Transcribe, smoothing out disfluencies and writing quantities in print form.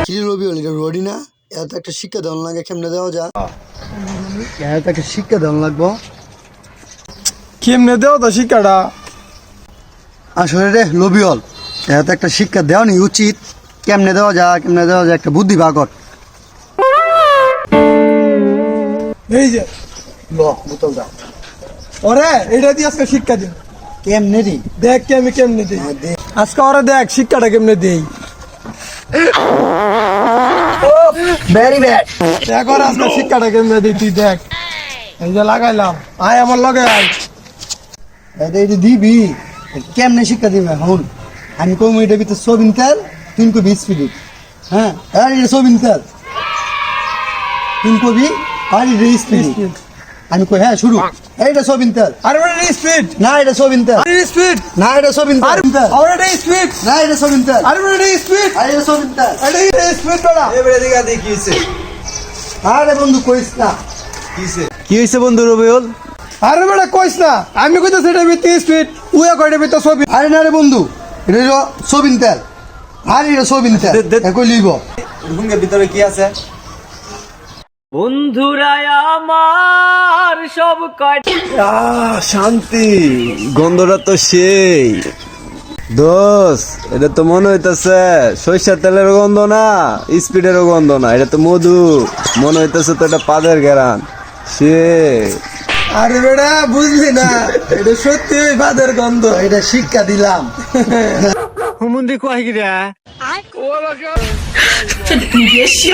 কি রবিউল এটা রডি না? এত একটা শিক্ষা দেওয়া লাগে, কেমনে দেওয়া যা? এত একটা শিক্ষা দেওয়া লাগবো, কেমনে দেও তো শিক্ষাটা? আসলে রে রবিউল এত একটা শিক্ষা দেওয়া নি উচিত। কেমনে দেওয়া যা, কেমনে দেওয়া যা, একটা বুদ্ধি বাগর। এই যে বোতল দাও। ওরে এটা দিয়ে আজকে শিক্ষা দিন। কেমনে রে? দেখ কে আমি কেমনে দিই আজকে। ওরে দেখ শিক্ষাটা কেমনে দিই। Very bad. দেখ ওরে আজকে শিক্ষাটা কেমনে দিই, তুই দেখ। এই যে লাগাইলাম, আয় আমার লগে আয়। এটা দিবি, কেমনে শিক্ষা দিবি এখন? আমি কম এটা ভিতরে সোবিন তেল, তুই কবি স্পিড। হ্যাঁ আর এটা সোবিন তেল, তুই কবি আর এটা স্পিড। আমি কই হ্যাঁ শুরু। এইটা সোবিন তেল। আরে ওরে স্পিড না এটা সোবিন তেল। আরে স্পিড না এটা সোবিন তেল। আরে স্পিড না এটা সোবিন তেল। আরে ওরে স্পিড আর এটা সোবিন তেল। আরে স্পিড বড়া। এবারে দিকে দেখি হইছে। আরে বন্ধু কইস না। কি হইছে বন্ধু রবিউল? আরে বড়া কইস না, আমি কইতাছি এটা ভিতরে স্পিড, উয়া কইটা ভিতরে ছবি। আরে না রে বন্ধু, এটা হলো সোবিন তেল। আর এটা সোবিন তেল। একই লিব। রুমের ভিতরে কি আছে? বন্ধুরাই আমার সব শান্তি, গন্ধটা তো সেই। দোষ, এটা তো মনে হইতেছে সরিষার তেলের গন্ধ না, স্পিডেরও গন্ধ না, এটা তো মধু। মনে হইতেছে তো এটা পাদের গেরান। সে আরে বেড়া বুঝলি না, এটা সত্যি ওই বাদের গন্ধ। এটা শিক্ষা দিলাম। হুমুন্দি কয় গিরা这别笑。